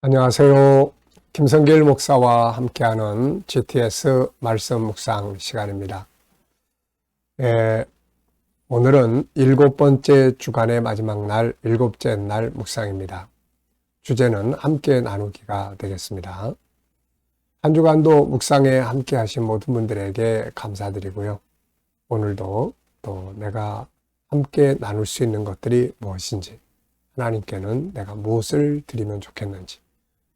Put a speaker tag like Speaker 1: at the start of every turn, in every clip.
Speaker 1: 안녕하세요. 김성길 목사와 함께하는 GTS 말씀 묵상 시간입니다. 오늘은 7번째 주간의 마지막 날, 7째 날 묵상입니다. 주제는 함께 나누기가 되겠습니다. 한 주간도 묵상에 함께 하신 모든 분들에게 감사드리고요. 오늘도 또 내가 함께 나눌 수 있는 것들이 무엇인지, 하나님께는 내가 무엇을 드리면 좋겠는지,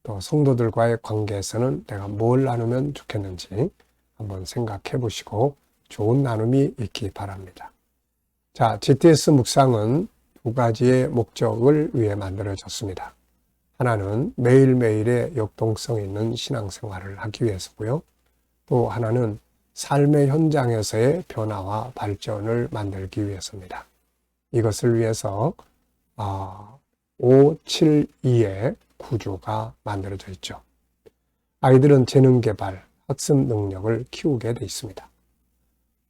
Speaker 1: 또 성도들과의 관계에서는 내가 뭘 나누면 좋겠는지 한번 생각해 보시고 좋은 나눔이 있기 바랍니다. 자, GTS 묵상은 두 가지의 목적을 위해 만들어졌습니다. 하나는 매일매일의 역동성 있는 신앙생활을 하기 위해서고요. 또 하나는 삶의 현장에서의 변화와 발전을 만들기 위해서입니다. 이것을 위해서 572의 구조가 만들어져 있죠. 아이들은 재능 개발, 학습 능력을 키우게 돼 있습니다.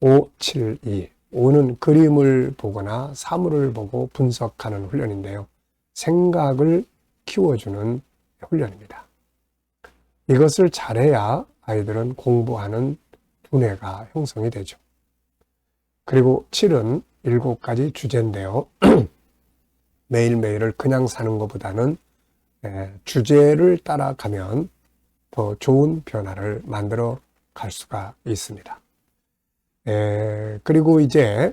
Speaker 1: 572. 5는 그림을 보거나 사물을 보고 분석하는 훈련인데요. 생각을 키워주는 훈련입니다. 이것을 잘해야 아이들은 공부하는 두뇌가 형성이 되죠. 그리고 7은 7가지 주제인데요. 매일매일을 그냥 사는 것보다는 주제를 따라가면 더 좋은 변화를 만들어 갈 수가 있습니다. 그리고 이제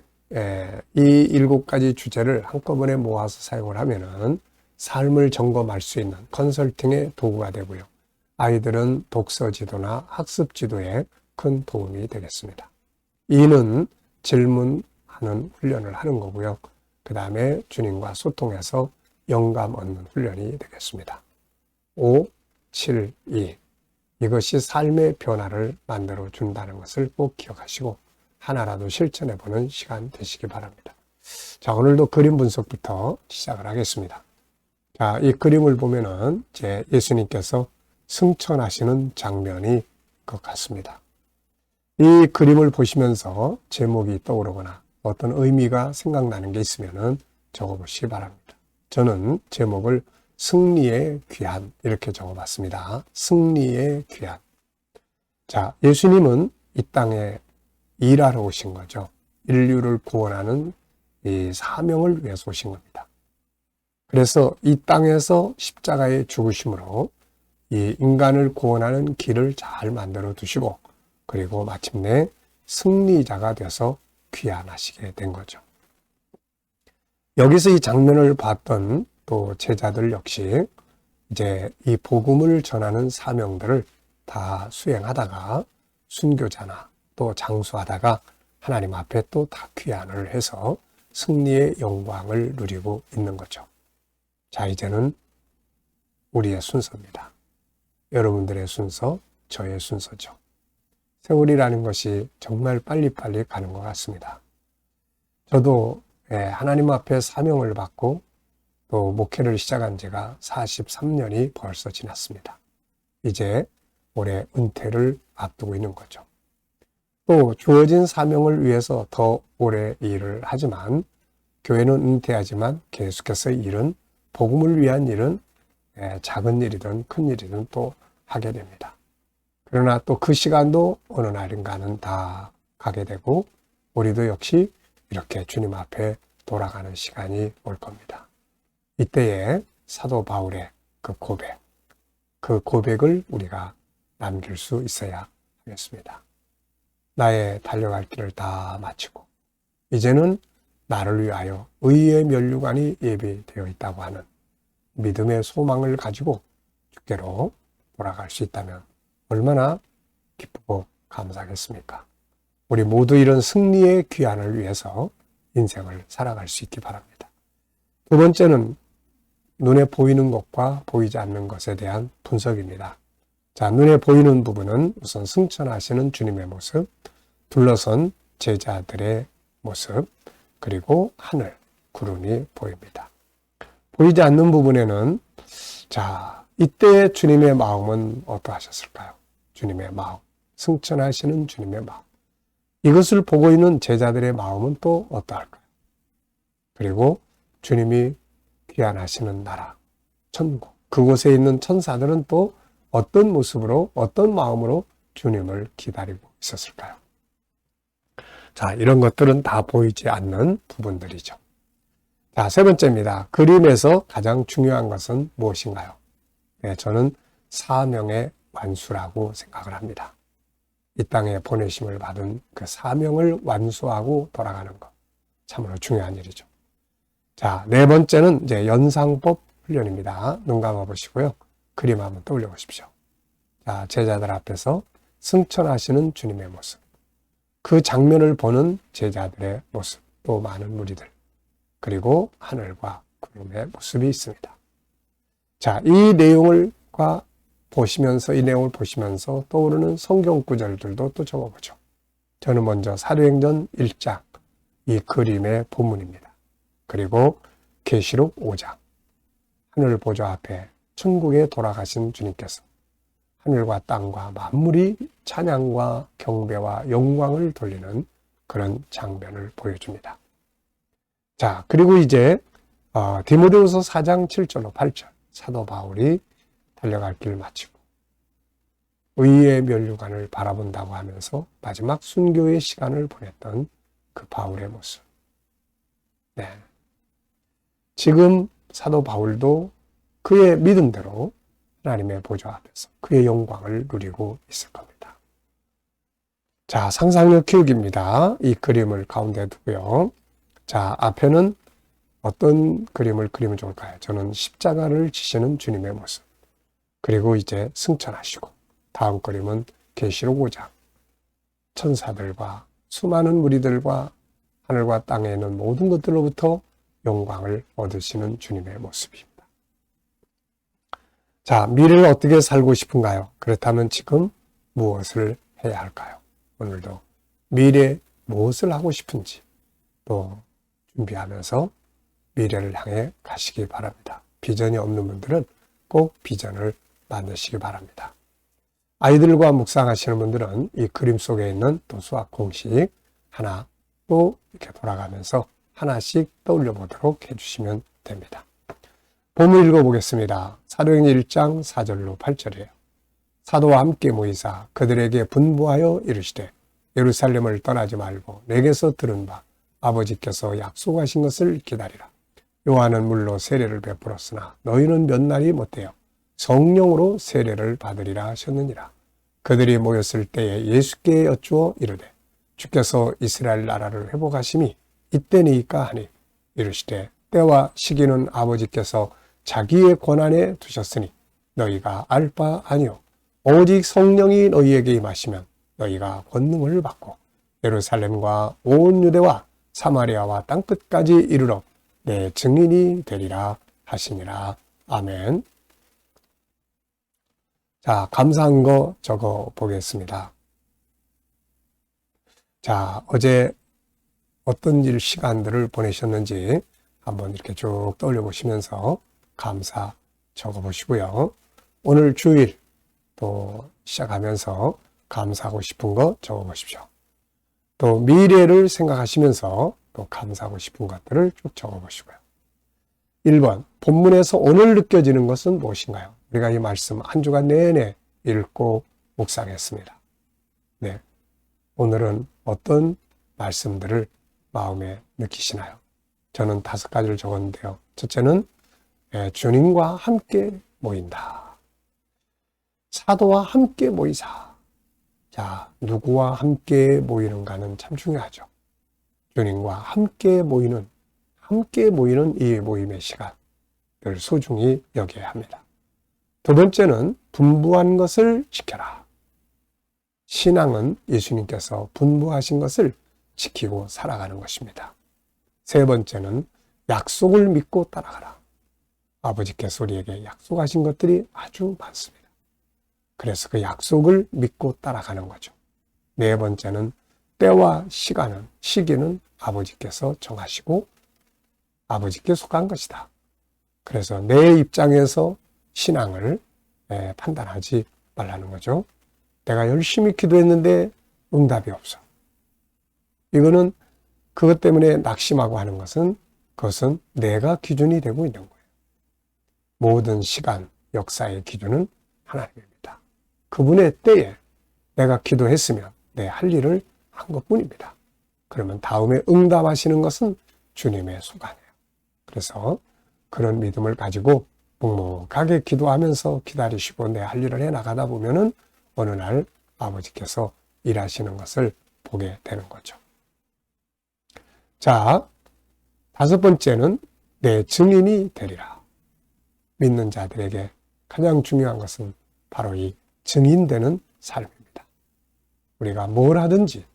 Speaker 1: 이 7가지 주제를 한꺼번에 모아서 사용을 하면은 삶을 점검할 수 있는 컨설팅의 도구가 되고요. 아이들은 독서 지도나 학습 지도에 큰 도움이 되겠습니다. 2는 질문하는 훈련을 하는 거고요. 그 다음에 주님과 소통해서 영감 얻는 훈련이 되겠습니다. 5, 7, 2. 이것이 삶의 변화를 만들어 준다는 것을 꼭 기억하시고 하나라도 실천해 보는 시간 되시기 바랍니다. 자, 오늘도 그림 분석부터 시작을 하겠습니다. 자, 이 그림을 보면은 이제 예수님께서 승천하시는 장면이 것 같습니다. 이 그림을 보시면서 제목이 떠오르거나 어떤 의미가 생각나는 게 있으면은 적어보시기 바랍니다. 저는 제목을 승리의 귀한 이렇게 적어봤습니다. 승리의 귀한. 자, 예수님은 이 땅에 일하러 오신 거죠. 인류를 구원하는 이 사명을 위해서 오신 겁니다. 그래서 이 땅에서 십자가의 죽으심으로 이 인간을 구원하는 길을 잘 만들어 두시고 그리고 마침내 승리자가 되어서 귀환하시게 된 거죠. 여기서 이 장면을 봤던 또 제자들 역시 이제 이 복음을 전하는 사명들을 다 수행하다가 순교자나 또 장수하다가 하나님 앞에 또 다 귀환을 해서 승리의 영광을 누리고 있는 거죠. 자, 이제는 우리의 순서입니다. 여러분들의 순서, 저의 순서죠. 세월이라는 것이 정말 빨리빨리 가는 것 같습니다. 저도 하나님 앞에 사명을 받고 또 목회를 시작한 지가 43년이 벌써 지났습니다. 이제 올해 은퇴를 앞두고 있는 거죠. 또 주어진 사명을 위해서 더 오래 일을 하지만 교회는 은퇴하지만 계속해서 일은 복음을 위한 일은 작은 일이든 큰 일이든 또 하게 됩니다. 그러나 또 그 시간도 어느 날인가는 다 가게 되고 우리도 역시 이렇게 주님 앞에 돌아가는 시간이 올 겁니다. 이때에 사도 바울의 그 고백을 우리가 남길 수 있어야 하겠습니다. 나의 달려갈 길을 다 마치고 이제는 나를 위하여 의의 면류관이 예비되어 있다고 하는 믿음의 소망을 가지고 주께로 돌아갈 수 있다면 얼마나 기쁘고 감사하겠습니까? 우리 모두 이런 승리의 귀환을 위해서 인생을 살아갈 수 있기 바랍니다. 두 번째는 눈에 보이는 것과 보이지 않는 것에 대한 분석입니다. 자, 눈에 보이는 부분은 우선 승천하시는 주님의 모습, 둘러선 제자들의 모습, 그리고 하늘, 구름이 보입니다. 보이지 않는 부분에는 자, 이때 주님의 마음은 어떠하셨을까요? 주님의 마음, 승천하시는 주님의 마음. 이것을 보고 있는 제자들의 마음은 또 어떠할까요? 그리고 주님이 귀환하시는 나라, 천국, 그곳에 있는 천사들은 또 어떤 모습으로, 어떤 마음으로 주님을 기다리고 있었을까요? 자, 이런 것들은 다 보이지 않는 부분들이죠. 자, 세 번째입니다. 그림에서 가장 중요한 것은 무엇인가요? 네, 저는 사명의 완수라고 생각을 합니다. 이 땅에 보내심을 받은 그 사명을 완수하고 돌아가는 것. 참으로 중요한 일이죠. 자, 네 번째는 이제 연상법 훈련입니다. 눈 감아 보시고요. 그림 한번 떠올려 보십시오. 자, 제자들 앞에서 승천하시는 주님의 모습. 그 장면을 보는 제자들의 모습. 또 많은 무리들. 그리고 하늘과 구름의 모습이 있습니다. 자, 이 내용을 보시면서, 이 내용을 보시면서 떠오르는 성경 구절들도 또 적어보죠. 저는 먼저 사도행전 1장, 이 그림의 본문입니다. 그리고 계시록 5장, 하늘 보좌 앞에 천국에 돌아가신 주님께서 하늘과 땅과 만물이 찬양과 경배와 영광을 돌리는 그런 장면을 보여줍니다. 자, 그리고 이제 디모데후서 4장 7절로 8절, 사도 바울이 달려갈 길을 마치고 의의 면류관을 바라본다고 하면서 마지막 순교의 시간을 보냈던 그 바울의 모습. 네. 지금 사도 바울도 그의 믿음대로 하나님의 보좌 앞에서 그의 영광을 누리고 있을 겁니다. 자, 상상력 키우기입니다. 이 그림을 가운데 두고요. 자, 앞에는 어떤 그림을 그리면 좋을까요? 저는 십자가를 지시는 주님의 모습. 그리고 이제 승천하시고, 다음 그림은 계시록 5장. 천사들과 수많은 무리들과 하늘과 땅에 있는 모든 것들로부터 영광을 얻으시는 주님의 모습입니다. 자, 미래를 어떻게 살고 싶은가요? 그렇다면 지금 무엇을 해야 할까요? 오늘도 미래에 무엇을 하고 싶은지 또 준비하면서 미래를 향해 가시기 바랍니다. 비전이 없는 분들은 꼭 비전을 만드시기 바랍니다. 아이들과 묵상하시는 분들은 이 그림 속에 있는 또 수학 공식 하나 또 이렇게 돌아가면서 하나씩 떠올려 보도록 해주시면 됩니다. 본문 읽어보겠습니다. 사도행전 1장 4절로 8절이에요. 사도와 함께 모이사 그들에게 분부하여 이르시되 예루살렘을 떠나지 말고 내게서 들은 바 아버지께서 약속하신 것을 기다리라. 요한은 물로 세례를 베풀었으나 너희는 몇 날이 못되어 성령으로 세례를 받으리라 하셨느니라. 그들이 모였을 때에 예수께 여쭈어 이르되 주께서 이스라엘 나라를 회복하심이 이때니까 하니 이르시되 때와 시기는 아버지께서 자기의 권한에 두셨으니 너희가 알 바 아니요 오직 성령이 너희에게 임하시면 너희가 권능을 받고 예루살렘과 온 유대와 사마리아와 땅끝까지 이르러 내 증인이 되리라 하시니라. 아멘. 자, 감사한 거 적어 보겠습니다. 자, 어제 어떤 일 시간들을 보내셨는지 한번 이렇게 쭉 떠올려 보시면서 감사 적어 보시고요. 오늘 주일 또 시작하면서 감사하고 싶은 거 적어 보십시오. 또 미래를 생각하시면서 또 감사하고 싶은 것들을 쭉 적어 보시고요. 1번, 본문에서 오늘 느껴지는 것은 무엇인가요? 우리가 이 말씀 한 주간 내내 읽고 묵상했습니다. 네, 오늘은 어떤 말씀들을 마음에 느끼시나요? 저는 5가지를 적었는데요. 첫째는 주님과 함께 모인다. 사도와 함께 모이사. 자, 누구와 함께 모이는가는 참 중요하죠. 주님과 함께 모이는 이 모임의 시간을 소중히 여겨야 합니다. 두 번째는 분부한 것을 지켜라. 신앙은 예수님께서 분부하신 것을 지키고 살아가는 것입니다. 세 번째는 약속을 믿고 따라가라. 아버지께서 우리에게 약속하신 것들이 아주 많습니다. 그래서 그 약속을 믿고 따라가는 거죠. 네 번째는 때와 시기는 아버지께서 정하시고 아버지께 속한 것이다. 그래서 내 입장에서 신앙을 판단하지 말라는 거죠. 내가 열심히 기도했는데 응답이 없어. 이거는 그것 때문에 낙심하고 하는 것은 그것은 내가 기준이 되고 있는 거예요. 모든 시간, 역사의 기준은 하나님입니다. 그분의 때에 내가 기도했으면 내 할 일을 한 것뿐입니다. 그러면 다음에 응답하시는 것은 주님의 소관이에요. 그래서 그런 믿음을 가지고 묵묵하게 기도하면서 기다리시고 내 할 일을 해 나가다 보면은 어느 날 아버지께서 일하시는 것을 보게 되는 거죠. 자, 5번째는 내 증인이 되리라. 믿는 자들에게 가장 중요한 것은 바로 이 증인되는 삶입니다. 우리가 뭘 하든지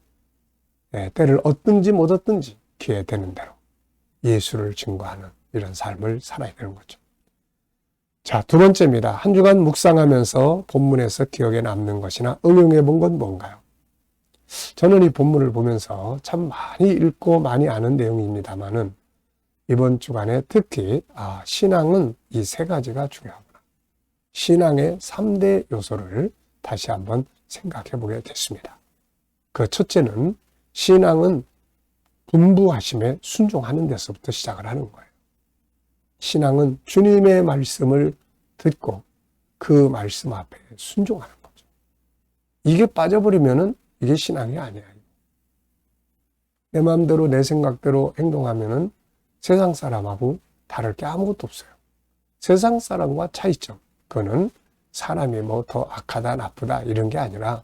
Speaker 1: 때를 얻든지 못 얻든지 기회 되는 대로 예수를 증거하는 이런 삶을 살아야 되는 거죠. 자, 2번째입니다. 한 주간 묵상하면서 본문에서 기억에 남는 것이나 응용해 본 건 뭔가요? 저는 이 본문을 보면서 참 많이 읽고 많이 아는 내용입니다만은 이번 주간에 특히 신앙은 이 3가지가 중요하구나. 신앙의 3대 요소를 다시 한번 생각해 보게 됐습니다. 그 첫째는 신앙은 분부하심에 순종하는 데서부터 시작을 하는 거예요. 신앙은 주님의 말씀을 듣고 그 말씀 앞에 순종하는 거죠. 이게 빠져버리면은 이게 신앙이 아니에요. 내 마음대로 내 생각대로 행동하면은 세상 사람하고 다를 게 아무것도 없어요. 세상 사람과 차이점, 그거는 사람이 뭐 더 악하다 나쁘다 이런 게 아니라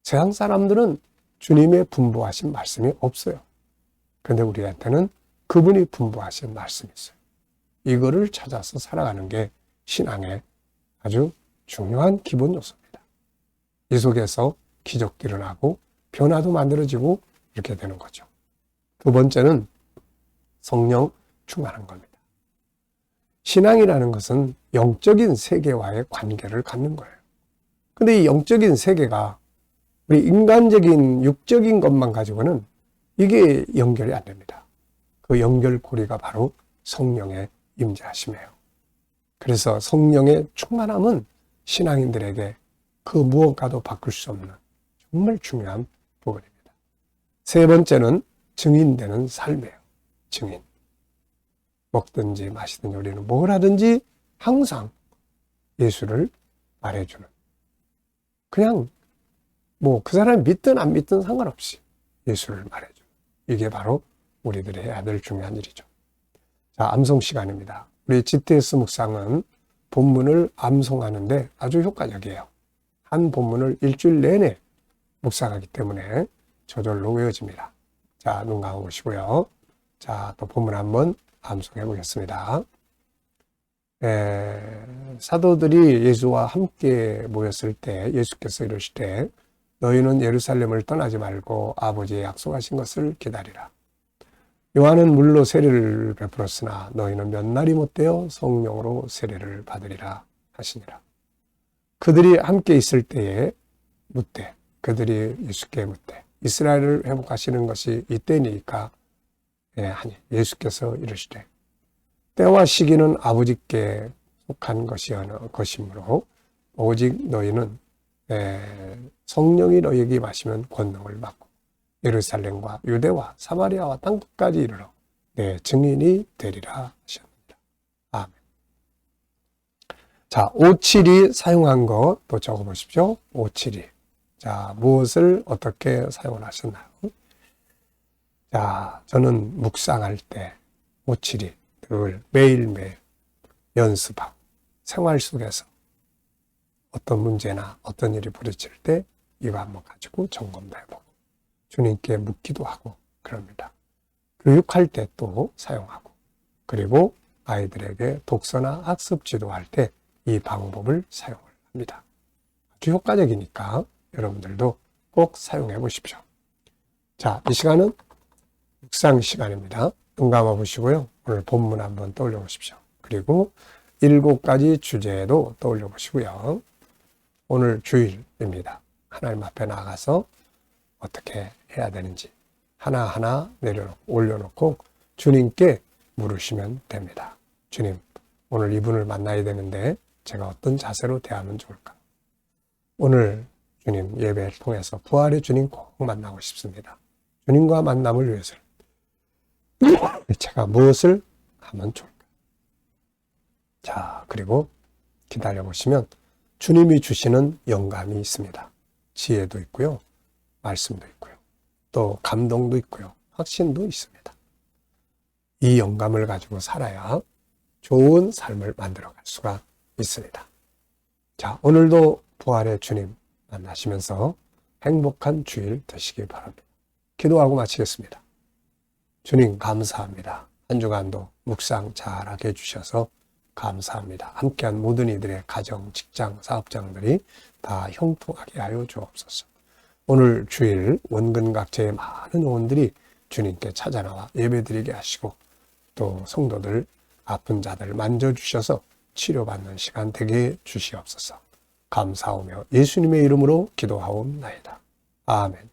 Speaker 1: 세상 사람들은 주님의 분부하신 말씀이 없어요. 그런데 우리한테는 그분이 분부하신 말씀이 있어요. 이거를 찾아서 살아가는 게 신앙의 아주 중요한 기본 요소입니다. 이 속에서 기적도 일어나고 변화도 만들어지고 이렇게 되는 거죠. 2번째는 성령 충만한 겁니다. 신앙이라는 것은 영적인 세계와의 관계를 갖는 거예요. 근데 이 영적인 세계가 우리 인간적인 육적인 것만 가지고는 이게 연결이 안 됩니다. 그 연결고리가 바로 성령의 임재하심이에요. 그래서 성령의 충만함은 신앙인들에게 그 무엇과도 바꿀 수 없는 정말 중요한 부분입니다. 3번째는 증인되는 삶이에요. 증인. 먹든지 마시든지 우리는 뭘 하든지 항상 예수를 말해주는. 그냥 뭐 그 사람이 믿든 안 믿든 상관없이 예수를 말해주는. 이게 바로 우리들이 해야 될 중요한 일이죠. 자, 암송 시간입니다. 우리 GTS 묵상은 본문을 암송하는데 아주 효과적이에요. 한 본문을 일주일 내내 묵상하기 때문에 저절로 외워집니다. 자, 눈 감으시고요. 자, 또 본문 한번 암송해 보겠습니다. 사도들이 예수와 함께 모였을 때 예수께서 이르실 때 너희는 예루살렘을 떠나지 말고 아버지의 약속하신 것을 기다리라. 요한은 물로 세례를 베풀었으나 너희는 몇 날이 못되어 성령으로 세례를 받으리라 하시니라. 그들이 함께 있을 때에 묻되 그들이 예수께 묻되 이스라엘을 회복하시는 것이 이때니까 하니 예수께서 이르시되 때와 시기는 아버지께 속한 것이므로 오직 너희는 성령이 너희에게 마시면 권능을 받고 예루살렘과 유대와 사마리아와 땅끝까지 이르러 내 증인이 되리라 하셨습니다. 아멘. 자, 572 사용한 거 또 적어보십시오. 572. 자, 무엇을 어떻게 사용을 하셨나요? 자, 저는 묵상할 때 572를 매일매일 연습하고 생활 속에서 어떤 문제나 어떤 일이 부딪힐 때 이거 한번 가지고 점검도 해보고 주님께 묻기도 하고 그럽니다. 교육할 때 또 사용하고 그리고 아이들에게 독서나 학습 지도할 때 이 방법을 사용을 합니다. 아주 효과적이니까 여러분들도 꼭 사용해 보십시오. 자, 이 시간은 묵상 시간입니다. 눈 감아 보시고요. 오늘 본문 한번 떠올려 보십시오. 그리고 7가지 주제도 떠올려 보시고요. 오늘 주일입니다. 하나님 앞에 나가서 어떻게 해야 되는지 하나하나 올려놓고 주님께 물으시면 됩니다. 주님, 오늘 이분을 만나야 되는데 제가 어떤 자세로 대하면 좋을까? 오늘 주님 예배를 통해서 부활의 주님 꼭 만나고 싶습니다. 주님과 만남을 위해서 제가 무엇을 하면 좋을까? 자, 그리고 기다려보시면 주님이 주시는 영감이 있습니다. 지혜도 있고요. 말씀도 있고요. 또 감동도 있고요. 확신도 있습니다. 이 영감을 가지고 살아야 좋은 삶을 만들어갈 수가 있습니다. 자, 오늘도 부활의 주님 만나시면서 행복한 주일 되시길 바랍니다. 기도하고 마치겠습니다. 주님 감사합니다. 한 주간도 묵상 잘하게 해주셔서 감사합니다. 함께한 모든 이들의 가정, 직장, 사업장들이 다 형통하게 하여 주옵소서. 오늘 주일 원근각제의 많은 의원들이 주님께 찾아나와 예배드리게 하시고 또 성도들, 아픈 자들 만져주셔서 치료받는 시간 되게 주시옵소서. 감사하며 예수님의 이름으로 기도하옵나이다. 아멘.